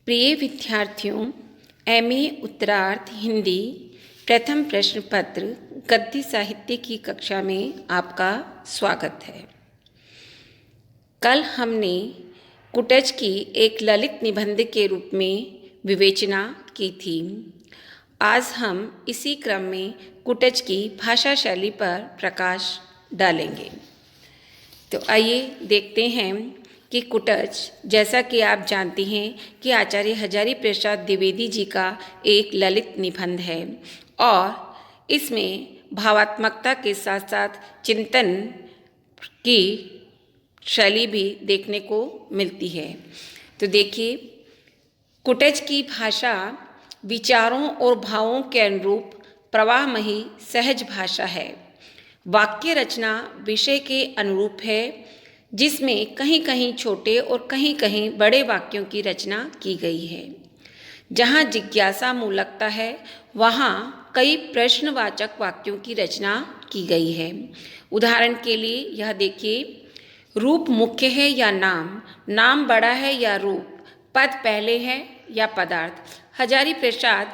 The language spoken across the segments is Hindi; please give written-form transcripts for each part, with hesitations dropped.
प्रिय विद्यार्थियों, एमए उत्तरार्ध हिंदी प्रथम प्रश्न पत्र गद्य साहित्य की कक्षा में आपका स्वागत है। कल हमने कुटज की एक ललित निबंध के रूप में विवेचना की थी। आज हम इसी क्रम में कुटज की भाषा शैली पर प्रकाश डालेंगे। तो आइए देखते हैं कि कुटज, जैसा कि आप जानते हैं कि आचार्य हजारी प्रसाद द्विवेदी जी का एक ललित निबंध है और इसमें भावात्मकता के साथ साथ चिंतन की शैली भी देखने को मिलती है। तो देखिए, कुटज की भाषा विचारों और भावों के अनुरूप प्रवाहमयी सहज भाषा है। वाक्य रचना विषय के अनुरूप है, जिसमें कहीं कहीं छोटे और कहीं कहीं बड़े वाक्यों की रचना की गई है। जहाँ जिज्ञासा मूलकता है, वहाँ कई प्रश्नवाचक वाक्यों की रचना की गई है। उदाहरण के लिए यह देखिए, रूप मुख्य है या नाम, नाम बड़ा है या रूप, पद पहले है या पदार्थ। हजारी प्रसाद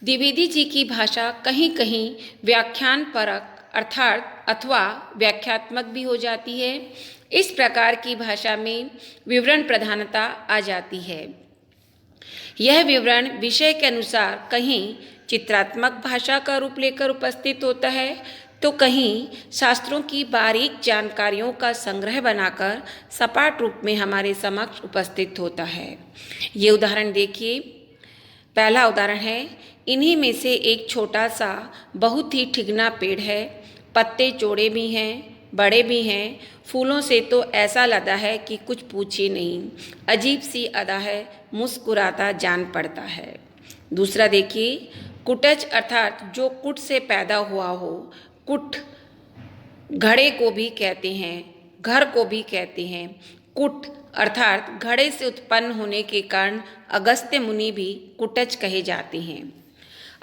द्विवेदी जी की भाषा कहीं कहीं व्याख्यान परक अर्थात अथवा व्याख्यात्मक भी हो जाती है। इस प्रकार की भाषा में विवरण प्रधानता आ जाती है। यह विवरण विषय के अनुसार कहीं चित्रात्मक भाषा का रूप लेकर उपस्थित होता है, तो कहीं शास्त्रों की बारीक जानकारियों का संग्रह बनाकर सपाट रूप में हमारे समक्ष उपस्थित होता है। ये उदाहरण देखिए। पहला उदाहरण है, इन्हीं में से एक छोटा सा बहुत ही ठिगना पेड़ है, पत्ते चौड़े भी हैं, बड़े भी हैं, फूलों से तो ऐसा लदा है कि कुछ पूछिए नहीं, अजीब सी अदा है, मुस्कुराता जान पड़ता है। दूसरा देखिए, कुटज अर्थात जो कुट से पैदा हुआ हो। कुट घड़े को भी कहते हैं, घर को भी कहते हैं। कुट अर्थात घड़े से उत्पन्न होने के कारण अगस्त्य मुनि भी कुटज कहे जाते हैं।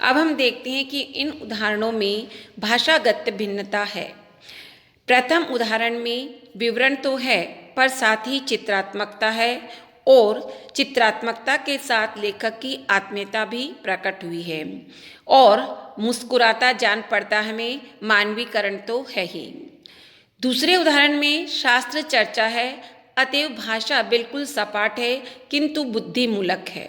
अब हम देखते हैं कि इन उदाहरणों में भाषागत भिन्नता है। प्रथम उदाहरण में विवरण तो है, पर साथ ही चित्रात्मकता है और चित्रात्मकता के साथ लेखक की आत्मीयता भी प्रकट हुई है। और मुस्कुराता जान पड़ता हमें मानवीकरण तो है ही। दूसरे उदाहरण में शास्त्र चर्चा है, अतएव भाषा बिल्कुल सपाट है किंतु बुद्धिमूलक है।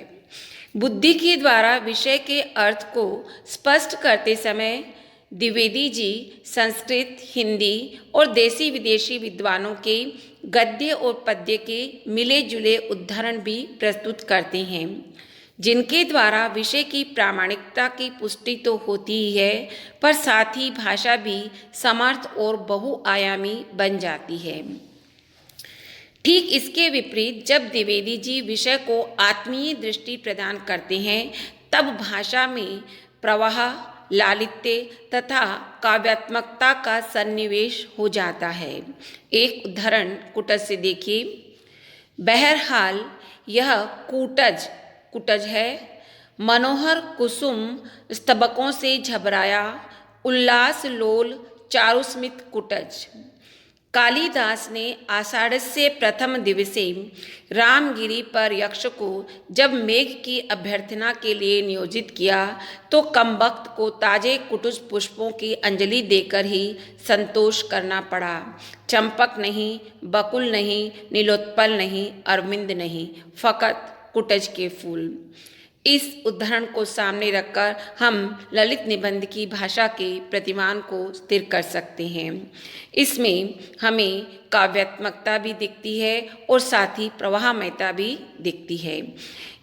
बुद्धि के द्वारा विषय के अर्थ को स्पष्ट करते समय द्विवेदी जी संस्कृत, हिंदी और देसी विदेशी विद्वानों के गद्य और पद्य के मिले जुले उदाहरण भी प्रस्तुत करते हैं, जिनके द्वारा विषय की प्रामाणिकता की पुष्टि तो होती ही है, पर साथ ही भाषा भी समर्थ और बहुआयामी बन जाती है। ठीक इसके विपरीत जब द्विवेदी जी विषय को आत्मीय दृष्टि प्रदान करते हैं, तब भाषा में प्रवाह, लालित्य तथा काव्यात्मकता का सन्निवेश हो जाता है। एक उदाहरण कुटज से देखिए। बहरहाल यह कुटज है, मनोहर कुसुम स्तबकों से झबराया, उल्लास लोल चारुस्मित कुटज। कालिदास ने आषाढ़स्य प्रथम दिवसे रामगिरी पर यक्ष को जब मेघ की अभ्यर्थना के लिए नियोजित किया, तो कमबख्त को ताजे कुटुज पुष्पों की अंजलि देकर ही संतोष करना पड़ा। चंपक नहीं, बकुल नहीं, नीलोत्पल नहीं, अरविंद नहीं, फकत कुटज के फूल। इस उदाहरण को सामने रखकर हम ललित निबंध की भाषा के प्रतिमान को स्थिर कर सकते हैं। इसमें हमें काव्यात्मकता भी दिखती है और साथ ही प्रवाहमयता भी दिखती है।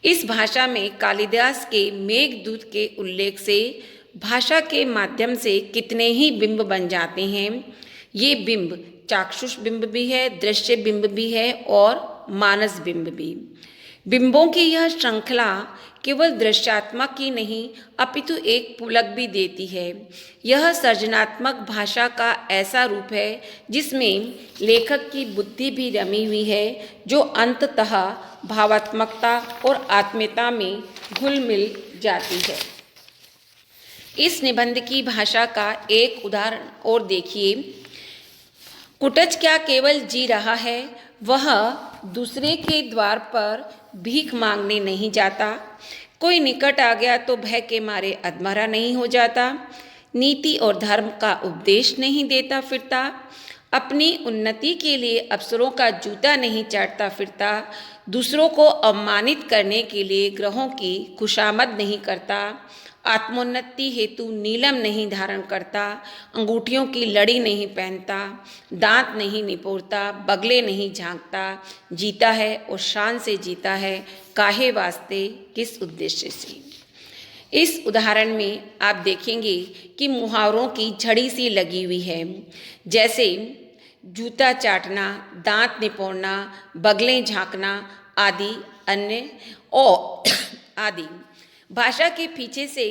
इस भाषा में कालिदास के मेघदूत के उल्लेख से भाषा के माध्यम से कितने ही बिंब बन जाते हैं। ये बिंब चाक्षुष बिंब भी है, दृश्य बिंब भी है और मानस बिंब भी। बिंबों की यह श्रृंखला केवल दृश्यात्मक ही नहीं, अपितु एक पुलक भी देती है। यह सृजनात्मक भाषा का ऐसा रूप है जिसमें लेखक की बुद्धि भी रमी हुई है, जो अंततः भावात्मकता और आत्मीयता में घुल मिल जाती है। इस निबंध की भाषा का एक उदाहरण और देखिए। कुटज क्या केवल जी रहा है, वह दूसरे के द्वार पर भीख मांगने नहीं जाता, कोई निकट आ गया तो भय के मारे अधमरा नहीं हो जाता, नीति और धर्म का उपदेश नहीं देता फिरता, अपनी उन्नति के लिए अफसरों का जूता नहीं चाटता फिरता, दूसरों को अपमानित करने के लिए ग्रहों की खुशामद नहीं करता, आत्मोन्नति हेतु नीलम नहीं धारण करता, अंगूठियों की लड़ी नहीं पहनता, दांत नहीं निपोरता, बगले नहीं झांकता, जीता है और शान से जीता है, काहे वास्ते, किस उद्देश्य से। इस उदाहरण में आप देखेंगे कि मुहावरों की झड़ी सी लगी हुई है, जैसे जूता चाटना, दांत निपोड़ना, बगलें झांकना आदि अन्य और आदि। भाषा के पीछे से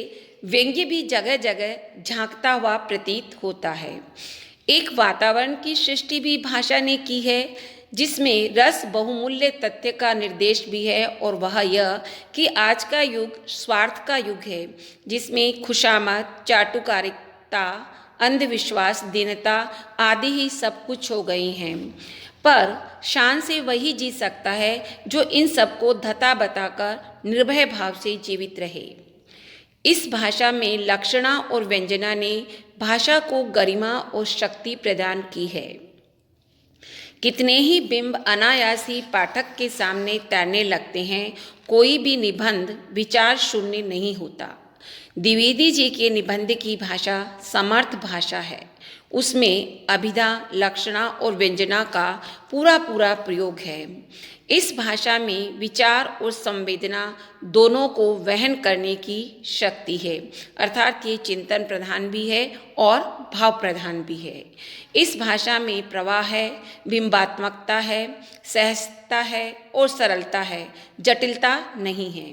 व्यंग्य भी जगह जगह झांकता हुआ प्रतीत होता है। एक वातावरण की सृष्टि भी भाषा ने की है, जिसमें रस बहुमूल्य तथ्य का निर्देश भी है, और वह यह कि आज का युग स्वार्थ का युग है, जिसमें खुशामद, चाटुकारिता, अंधविश्वास, दीनता आदि ही सब कुछ हो गई हैं। पर शान से वही जी सकता है जो इन सबको धता बताकर निर्भय भाव से जीवित रहे। इस भाषा में लक्षणा और व्यंजना ने भाषा को गरिमा और शक्ति प्रदान की है। कितने ही बिंब अनायास ही पाठक के सामने तैरने लगते हैं, कोई भी निबंध विचार शून्य नहीं होता। द्विवेदी जी के निबंध की भाषा समर्थ भाषा है। उसमें अभिधा, लक्षणा और व्यंजना का पूरा पूरा प्रयोग है। इस भाषा में विचार और संवेदना दोनों को वहन करने की शक्ति है, अर्थात ये चिंतन प्रधान भी है और भाव प्रधान भी है। इस भाषा में प्रवाह है, बिंबात्मकता है, सहजता है और सरलता है, जटिलता नहीं है।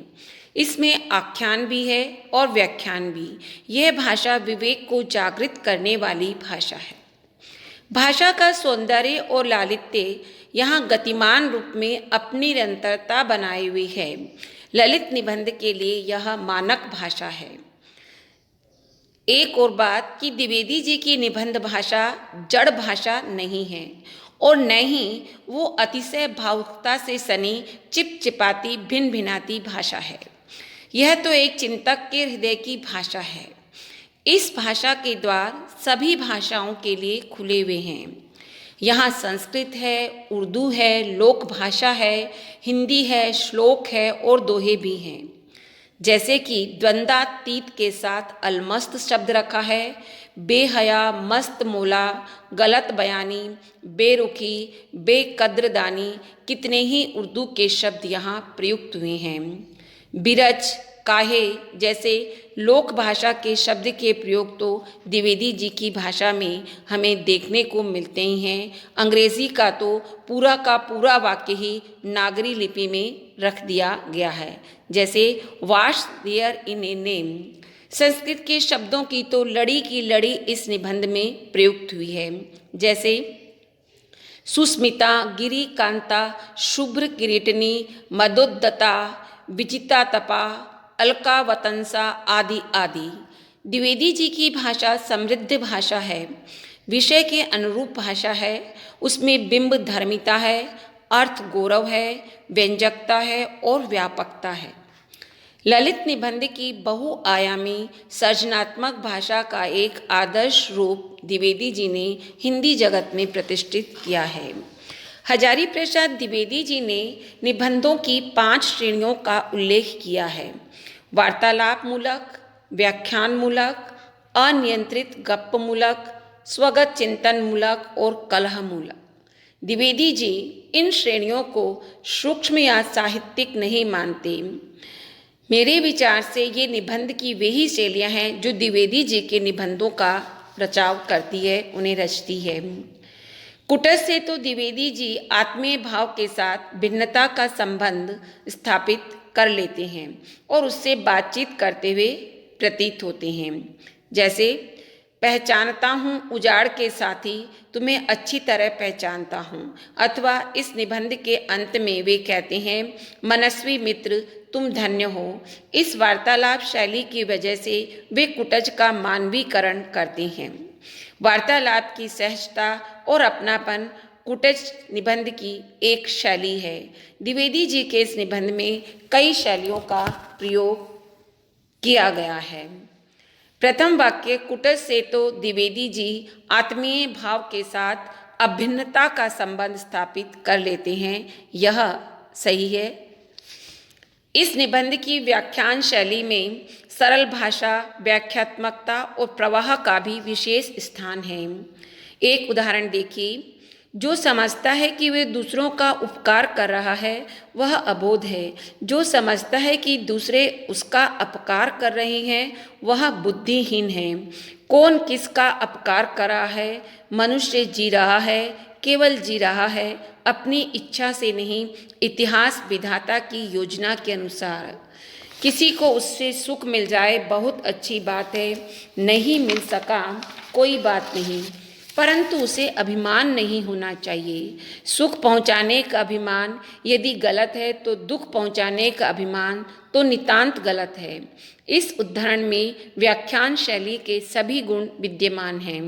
इसमें आख्यान भी है और व्याख्यान भी। यह भाषा विवेक को जागृत करने वाली भाषा है। भाषा का सौंदर्य और लालित्य यहाँ गतिमान रूप में अपनी निरंतरता बनाए हुई है। ललित निबंध के लिए यह मानक भाषा है। एक और बात कि द्विवेदी जी की निबंध भाषा जड़ भाषा नहीं है और न ही वो अतिशय भावुकता से सनी चिपचिपाती भिन भिनाती भाषा है। यह तो एक चिंतक के हृदय की भाषा है। इस भाषा के द्वार सभी भाषाओं के लिए खुले हुए हैं। यहाँ संस्कृत है, उर्दू है, लोक भाषा है, हिंदी है, श्लोक है और दोहे भी हैं। जैसे कि द्वंद्वातीत के साथ अलमस्त शब्द रखा है, बेहया, मस्त मोला, गलत बयानी, बेरुखी, बेकद्रदानी, कितने ही उर्दू के शब्द यहाँ प्रयुक्त हुए हैं। बिरज, काहे जैसे लोक भाषा के शब्द के प्रयोग तो द्विवेदी जी की भाषा में हमें देखने को मिलते ही हैं। अंग्रेजी का तो पूरा का पूरा वाक्य ही नागरी लिपि में रख दिया गया है, जैसे what's there in a name. Sanskrit के शब्दों की तो लड़ी की लड़ी इस निबंध में प्रयुक्त हुई है, जैसे सुस्मिता, गिरी कांता, शुभ्र किरीटनी, मदोद्दता, विजिता तपा, अलकावतंसा आदि आदि। द्विवेदी जी की भाषा समृद्ध भाषा है, विषय के अनुरूप भाषा है। उसमें बिंब धर्मिता है, अर्थ गौरव है, व्यंजकता है और व्यापकता है। ललित निबंध की बहुआयामी सृजनात्मक भाषा का एक आदर्श रूप द्विवेदी जी ने हिंदी जगत में प्रतिष्ठित किया है। हजारी प्रसाद द्विवेदी जी ने निबंधों की 5 श्रेणियों का उल्लेख किया है: वार्तालाप मूलक, व्याख्यान मूलक, अनियंत्रित गप्प मूलक, स्वगत चिंतन मूलक और कलह मूलक। द्विवेदी जी इन श्रेणियों को सूक्ष्म या साहित्यिक नहीं मानते। मेरे विचार से ये निबंध की वही शैलियाँ हैं जो द्विवेदी जी के निबंधों का रचाव करती है, उन्हें रचती है। कुटज से तो द्विवेदी जी आत्मीय भाव के साथ भिन्नता का संबंध स्थापित कर लेते हैं और उससे बातचीत करते हुए प्रतीत होते हैं। जैसे, पहचानता हूँ उजाड़ के साथी, तुम्हें अच्छी तरह पहचानता हूँ। अथवा इस निबंध के अंत में वे कहते हैं, मनस्वी मित्र तुम धन्य हो। इस वार्तालाप शैली की वजह से वे कुटज का मानवीकरण करते हैं। वार्तालाप की सहजता और अपनापन कुटज निबंध की एक शैली है। द्विवेदी जी के इस निबंध में कई शैलियों का प्रयोग किया गया है। प्रथम वाक्य कुटज से तो द्विवेदी जी आत्मीय भाव के साथ अभिन्नता का संबंध स्थापित कर लेते हैं, यह सही है। इस निबंध की व्याख्यान शैली में सरल भाषा, व्याख्यात्मकता और प्रवाह का भी विशेष स्थान है। एक उदाहरण देखिए। जो समझता है कि वे दूसरों का उपकार कर रहा है वह अबोध है। जो समझता है कि दूसरे उसका अपकार कर रहे हैं वह बुद्धिहीन है। कौन किसका अपकार कर रहा है? मनुष्य जी रहा है, केवल जी रहा है, अपनी इच्छा से नहीं, इतिहास विधाता की योजना के अनुसार। किसी को उससे सुख मिल जाए बहुत अच्छी बात है, नहीं मिल सका कोई बात नहीं, परंतु उसे अभिमान नहीं होना चाहिए। सुख पहुंचाने का अभिमान यदि गलत है तो दुख पहुंचाने का अभिमान तो नितांत गलत है। इस उदाहरण में व्याख्यान शैली के सभी गुण विद्यमान हैं।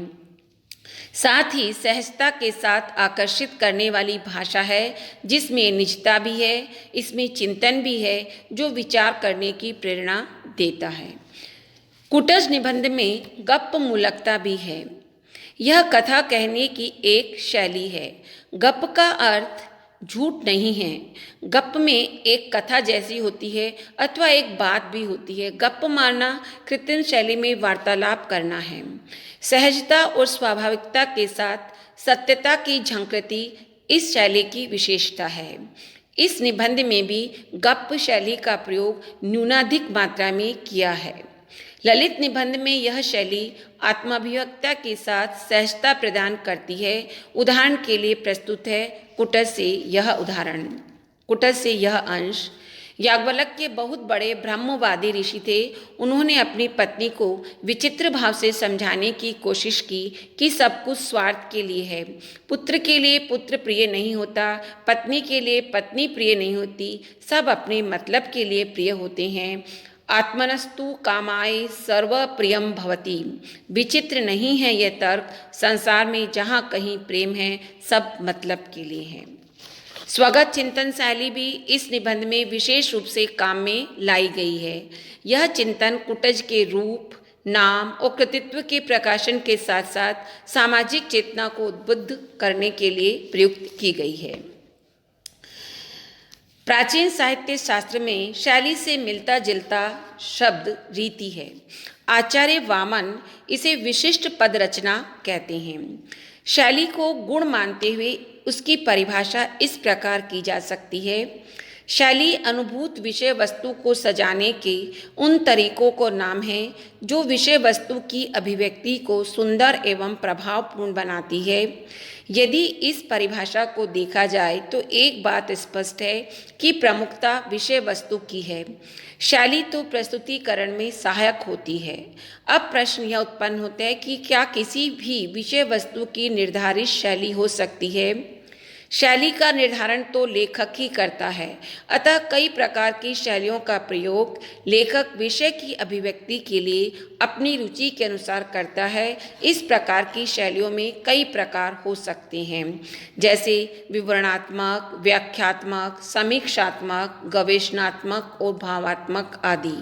साथ ही सहजता के साथ आकर्षित करने वाली भाषा है, जिसमें निजता भी है, इसमें चिंतन भी है, जो विचार करने की प्रेरणा देता है। कुटज निबंध में गप्प मूलकता भी है। यह कथा कहने की एक शैली है। गप्प का अर्थ झूठ नहीं है। गप्प में एक कथा जैसी होती है अथवा एक बात भी होती है। गप्प मारना कृत्रिम शैली में वार्तालाप करना है। सहजता और स्वाभाविकता के साथ सत्यता की झंकृति इस शैली की विशेषता है। इस निबंध में भी गप्प शैली का प्रयोग न्यूनाधिक मात्रा में किया है। ललित निबंध में यह शैली आत्माभिव्यक्ता के साथ सहजता प्रदान करती है। उदाहरण के लिए प्रस्तुत है कुटज से यह उदाहरण, कुटज से यह अंश। याज्ञवल्क्य बहुत बड़े ब्रह्मवादी ऋषि थे। उन्होंने अपनी पत्नी को विचित्र भाव से समझाने की कोशिश की कि सब कुछ स्वार्थ के लिए है। पुत्र के लिए पुत्र प्रिय नहीं होता, पत्नी के लिए पत्नी प्रिय नहीं होती, सब अपने मतलब के लिए प्रिय होते हैं। आत्मनस्तु कामाय सर्व प्रियम भवति। विचित्र नहीं है यह तर्क। संसार में जहाँ कहीं प्रेम है सब मतलब के लिए है। स्वगत चिंतन शैली भी इस निबंध में विशेष रूप से काम में लाई गई है। यह चिंतन कुटज के रूप, नाम और कृतित्व के प्रकाशन के साथ साथ सामाजिक चेतना को उद्बुद्ध करने के लिए प्रयुक्त की गई है। प्राचीन साहित्य शास्त्र में शैली से मिलता जुलता शब्द रीति है। आचार्य वामन इसे विशिष्ट पद रचना कहते हैं। शैली को गुण मानते हुए उसकी परिभाषा इस प्रकार की जा सकती है। शैली अनुभूत विषय वस्तु को सजाने के उन तरीकों को नाम है जो विषय वस्तु की अभिव्यक्ति को सुंदर एवं प्रभावपूर्ण बनाती है। यदि इस परिभाषा को देखा जाए तो एक बात स्पष्ट है कि प्रमुखता विषय वस्तु की है। शैली तो प्रस्तुतिकरण में सहायक होती है। अब प्रश्न यह उत्पन्न होता है कि क्या किसी भी विषय वस्तु की निर्धारित शैली हो सकती है? शैली का निर्धारण तो लेखक ही करता है, अतः कई प्रकार की शैलियों का प्रयोग लेखक विषय की अभिव्यक्ति के लिए अपनी रुचि के अनुसार करता है। इस प्रकार की शैलियों में कई प्रकार हो सकते हैं, जैसे विवरणात्मक, व्याख्यात्मक, समीक्षात्मक, गवेषणात्मक और भावात्मक आदि।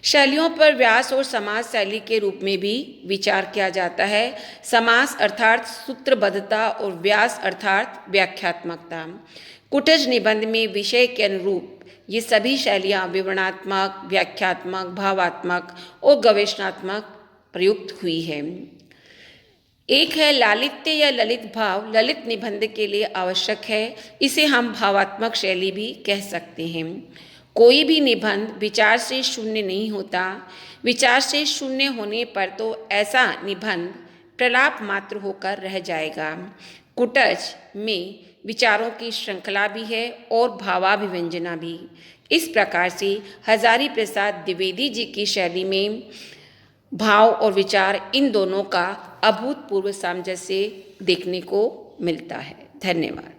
शैलियों पर व्यास और समास शैली के रूप में भी विचार किया जाता है। समास अर्थात सूत्रबद्धता और व्यास अर्थात व्याख्यात्मकता। कुटज निबंध में विषय के अनुरूप ये सभी शैलियाँ विवरणात्मक, व्याख्यात्मक, भावात्मक और गवेषणात्मक प्रयुक्त हुई है। एक है लालित्य या ललित भाव, ललित निबंध के लिए आवश्यक है। इसे हम भावात्मक शैली भी कह सकते हैं। कोई भी निबंध विचार से शून्य नहीं होता। विचार से शून्य होने पर तो ऐसा निबंध प्रलाप मात्र होकर रह जाएगा। कुटज में विचारों की श्रृंखला भी है और भावाभिव्यंजना भी। इस प्रकार से हजारी प्रसाद द्विवेदी जी की शैली में भाव और विचार इन दोनों का अभूतपूर्व सामंजस्य देखने को मिलता है। धन्यवाद।